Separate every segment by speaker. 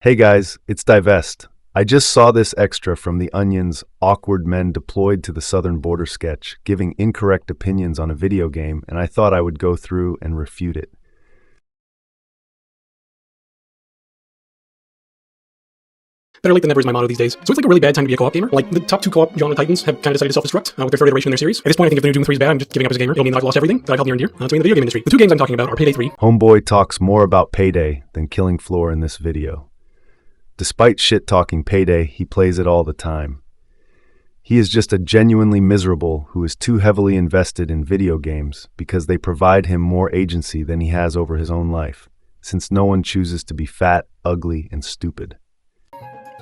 Speaker 1: Hey guys, it's Divest. I just saw this extra from The Onion's Awkward Men Deployed to the Southern Border sketch, giving incorrect opinions on a video game, and I thought I would go through and refute it.
Speaker 2: Better late than never is my motto these days. So it's like a really bad time to be a co-op gamer. Like, the top two co-op genre titans have kind of decided to self-destruct with their third iteration in their series. At this point, I think if the new Doom 3 is bad, I'm just giving up as a gamer. It'll mean that I've lost everything that I've held near and dear to me in the video game industry. The two games I'm talking about are Payday 3.
Speaker 1: Homeboy talks more about Payday than Killing Floor in this video. Despite shit-talking Payday, he plays it all the time. He is just a genuinely miserable who is too heavily invested in video games because they provide him more agency than he has over his own life, since no one chooses to be fat, ugly, and stupid.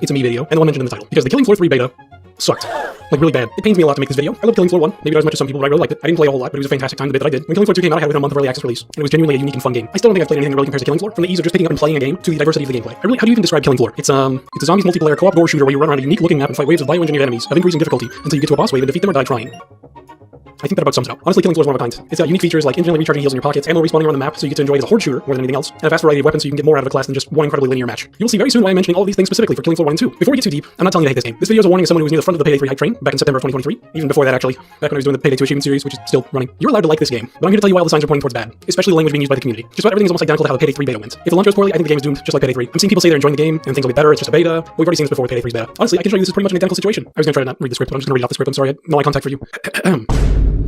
Speaker 2: It's a me video, and the one mentioned in the title, because the Killing Floor 3 beta sucked. Like, really bad. It pains me a lot to make this video. I love Killing Floor 1, maybe not as much as some people, but I really liked it. I didn't play a whole lot, but it was a fantastic time, the bit that I did. When Killing Floor 2 came out, I had it within a month of early access release, and it was genuinely a unique and fun game. I still don't think I've played anything that really compares to Killing Floor, from the ease of just picking up and playing a game to the diversity of the gameplay. How do you even describe Killing Floor? It's a zombies multiplayer co-op gore shooter where you run around a unique looking map and fight waves of bioengineered enemies of increasing difficulty until you get to a boss wave and defeat them or die trying. I think that about sums it up. Honestly, Killing Floor is one of a kind. It's got unique features like infinitely recharging heals in your pockets, ammo respawning around the map, so you get to enjoy it as a horde shooter more than anything else, and a vast variety of weapons so you can get more out of a class than just one incredibly linear match. You'll see very soon why I'm mentioning all of these things specifically for Killing Floor 1 and 2. Before we get too deep, I'm not telling you to hate this game. This video is a warning as someone who was near the front of the Payday 3 hype train back in September of 2023, even before that actually, back when I was doing the Payday 2 Achievement series, which is still running. You're allowed to like this game, but I'm here to tell you why all the signs are pointing towards bad, especially the language being used by the community. Just about everything is almost identical to how the Payday 3 beta went. If the launch goes poorly, I think the game is doomed, just like Payday 3. I'm seeing people say they're enjoying the game and things will be better, it's just a beta. We've already seen this before with Payday 3's beta. Honestly, I can show you this is pretty much an identical situation. I was gonna try to not read the script, but I'm just gonna read off the script. I'm sorry, I had no eye contact for you.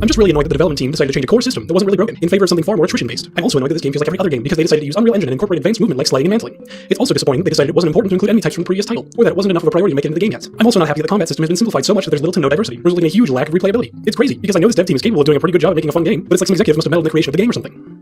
Speaker 2: I'm just really annoyed that the development team decided to change a core system that wasn't really broken in favor of something far more attrition-based. I'm also annoyed that this game feels like every other game because they decided to use Unreal Engine and incorporate advanced movement like sliding and mantling. It's also disappointing that they decided it wasn't important to include enemy types from the previous title, or that it wasn't enough of a priority to make it into the game yet. I'm also not happy that the combat system has been simplified so much that there's little to no diversity, resulting in a huge lack of replayability. It's crazy, because I know this dev team is capable of doing a pretty good job of making a fun game, but it's like some executive must have meddled in the creation of the game or something.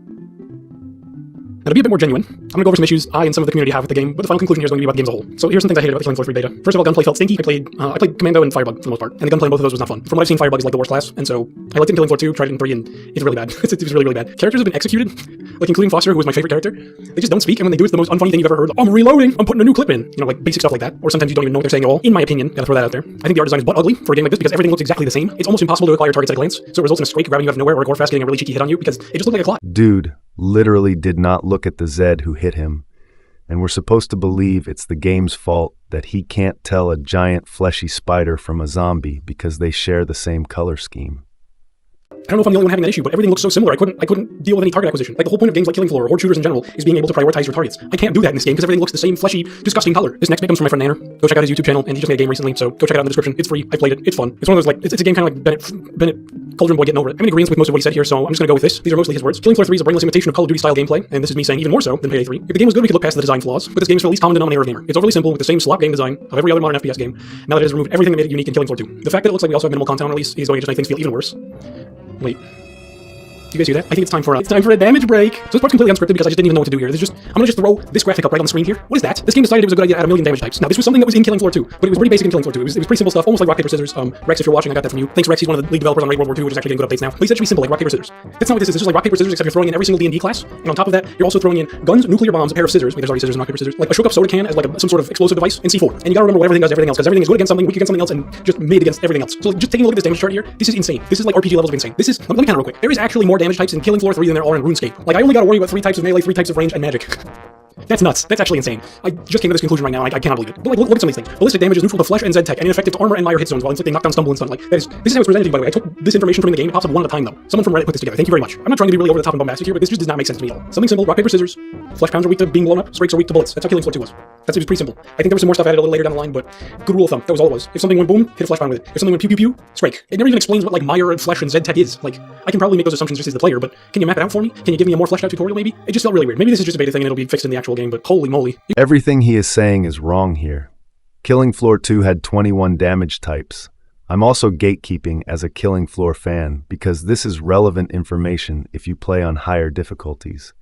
Speaker 2: Now, to be a bit more genuine, I'm going to go over some issues I and some of the community have with the game, but the final conclusion here is going to be about the game as a whole. So here's some things I hated about the Killing Floor 3 beta. First of all, gunplay felt stinky. I played Commando and Firebug for the most part, and the gunplay in both of those was not fun. From what I've seen, Firebug is like the worst class, and so I liked it in Killing Floor 2, tried it in 3, and it's really bad. It was really, really bad. Characters have been executed, like including Foster, who was my favorite character. They just don't speak, and when they do, it's the most unfunny thing you've ever heard. I'm reloading, I'm putting a new clip in. You know, like basic stuff like that. Or sometimes you don't even know what they're saying at all. In my opinion, gotta throw that out there. I think the art design is butt ugly for a game like this because everything looks exactly the same. It's almost impossible to acquire targets at a glance, so it results in a Scrake grabbing you out of nowhere or a Gorefast getting a really cheeky hit on you because it just looked like a clock.
Speaker 1: Dude literally did not look at the Zed who hit him, and we're supposed to believe it's the game's fault that he can't tell a giant fleshy spider from a zombie because they share the same color scheme.
Speaker 2: I don't know if I'm the only one having that issue, but everything looks so similar. I couldn't deal with any target acquisition. Like, the whole point of games like Killing Floor or horde shooters in general is being able to prioritize your targets. I can't do that in this game because everything looks the same fleshy, disgusting color. This next bit comes from my friend Nanner. Go check out his YouTube channel, and he just made a game recently, so go check it out in the description. It's free. I played it. It's fun. It's one of those, like, it's a game kind of like Bennett Cauldron Boy getting over it. I'm in agreement with most of what he said here, so I'm just gonna go with this. These are mostly his words. Killing Floor 3 is a brainless imitation of Call of Duty style gameplay, and this is me saying even more so than Payday 3. If the game was good, we could look past the design flaws, but this game is the least common denominator of gamer. It's overly simple with the same slop game design of every other modern FPS game, now that it has removed everything that made it unique in Killing Floor 2. The fact that it looks like we also have minimal content on release is going to just make things feel even worse. Wait. Do you guys hear that? I think it's time for a damage break. So this part's completely unscripted because I just didn't even know what to do here. I'm gonna just throw this graphic up right on the screen here. What is that? This game decided it was a good idea to add a million damage types. Now, this was something that was in Killing Floor 2, but it was pretty basic in Killing Floor 2. It was pretty simple stuff, almost like rock, paper, scissors. Rex, if you're watching, I got that from you. Thanks, Rex. He's one of the lead developers on Raid World War II, which is actually getting good updates now. But he said it should be simple, like rock, paper, scissors. That's not what this is. It's just like rock, paper, scissors, except you're throwing in every single D&D class. And on top of that, you're also throwing in guns, nuclear bombs, a pair of scissors. Wait, there's already scissors and rock, paper, scissors. Like a shook up soda can as like some sort of explosive device, and C4. And you gotta remember what everything does everything else, because everything is good against something, weak against something else, and just mid against everything else. So like, just taking a look at this damage chart here, this is insane. This is like RPG levels of insane. This is, let me count real quick. There is actually more damage types in Killing Floor 3 than there are in RuneScape. Like, I only gotta worry about 3 types of melee, 3 types of range, and magic. That's nuts. That's actually insane. I just came to this conclusion right now, and I cannot believe it. But like, look at some of these things. Ballistic damage is neutral to flesh and Zed tech, and ineffective to armor and mire hit zones while inflicting knockdown, stumble, and stun. Like, this is how it's presented to you, by the way. I took this information from the game. It pops up one at a time, though. Someone from Reddit put this together. Thank you very much. I'm not trying to be really over the top and bombastic here, but this just does not make sense to me at all. Something simple, rock, paper, scissors. Flesh pounds are weak to being blown up, Scrakes are weak to bullets. That's how Killing Floor 2 was. It was pretty simple. I think there was some more stuff added a little later down the line, but good rule of thumb. That was all it was. If something went boom, hit a flesh pound with it. If something went pew pew pew, Scrake. It never even explains what like mire and flesh and Zed tech is. Like, I can probably make those assumptions just as the player, but can you map it out for me? Can you give me a more fleshed out tutorial maybe? It just felt really weird. Maybe this is just a beta thing and it'll be fixed in the actual game, but holy moly.
Speaker 1: Everything he is saying is wrong here. Killing Floor 2 had 21 damage types. I'm also gatekeeping as a Killing Floor fan because this is relevant information if you play on higher difficulties.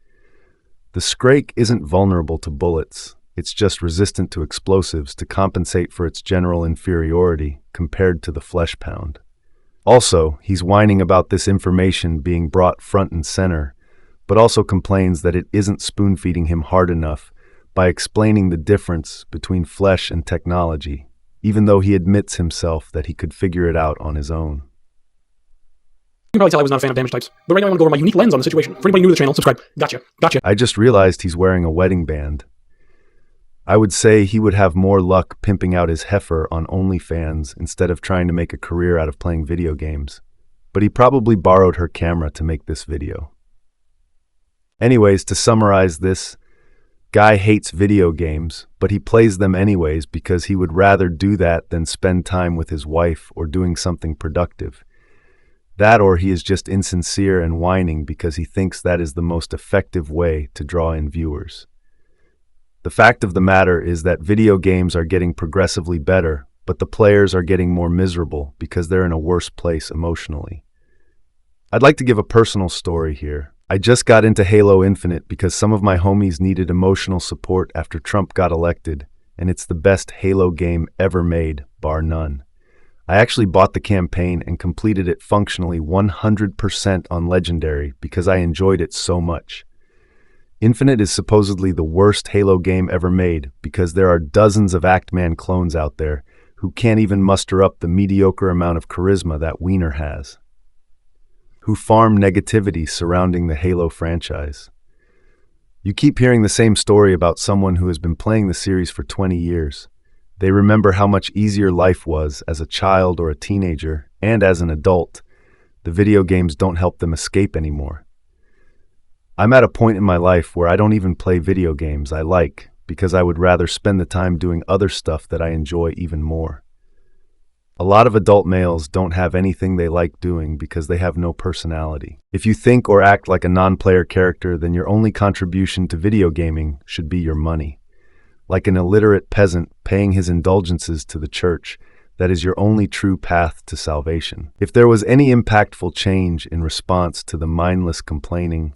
Speaker 1: The Scrake isn't vulnerable to bullets. It's just resistant to explosives to compensate for its general inferiority compared to the flesh pound. Also, he's whining about this information being brought front and center, but also complains that it isn't spoon-feeding him hard enough by explaining the difference between flesh and technology, even though he admits himself that he could figure it out on his own.
Speaker 2: You can probably tell I was not a fan of damage types, but right now I want to go over my unique lens on the situation. For anybody new to the channel, subscribe. Gotcha.
Speaker 1: I just realized he's wearing a wedding band. I would say he would have more luck pimping out his heifer on OnlyFans instead of trying to make a career out of playing video games. But he probably borrowed her camera to make this video. Anyways, to summarize this, guy hates video games, but he plays them anyways because he would rather do that than spend time with his wife or doing something productive. That, or he is just insincere and whining because he thinks that is the most effective way to draw in viewers. The fact of the matter is that video games are getting progressively better, but the players are getting more miserable because they're in a worse place emotionally. I'd like to give a personal story here. I just got into Halo Infinite because some of my homies needed emotional support after Trump got elected, and it's the best Halo game ever made, bar none. I actually bought the campaign and completed it functionally 100% on Legendary because I enjoyed it so much. Infinite is supposedly the worst Halo game ever made because there are dozens of Actman clones out there who can't even muster up the mediocre amount of charisma that Wiener has, who farm negativity surrounding the Halo franchise. You keep hearing the same story about someone who has been playing the series for 20 years. They remember how much easier life was as a child or a teenager, and as an adult. The video games don't help them escape anymore. I'm at a point in my life where I don't even play video games I like because I would rather spend the time doing other stuff that I enjoy even more. A lot of adult males don't have anything they like doing because they have no personality. If you think or act like a non-player character, then your only contribution to video gaming should be your money. Like an illiterate peasant paying his indulgences to the church, that is your only true path to salvation. If there was any impactful change in response to the mindless complaining,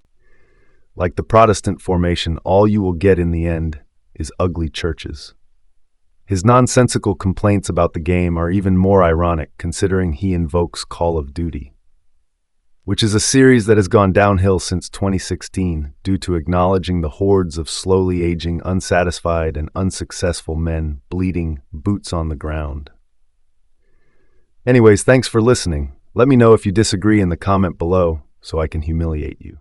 Speaker 1: like the Protestant formation, all you will get in the end is ugly churches. His nonsensical complaints about the game are even more ironic considering he invokes Call of Duty, which is a series that has gone downhill since 2016 due to acknowledging the hordes of slowly aging, unsatisfied and unsuccessful men bleeding boots on the ground. Anyways, thanks for listening. Let me know if you disagree in the comment below so I can humiliate you.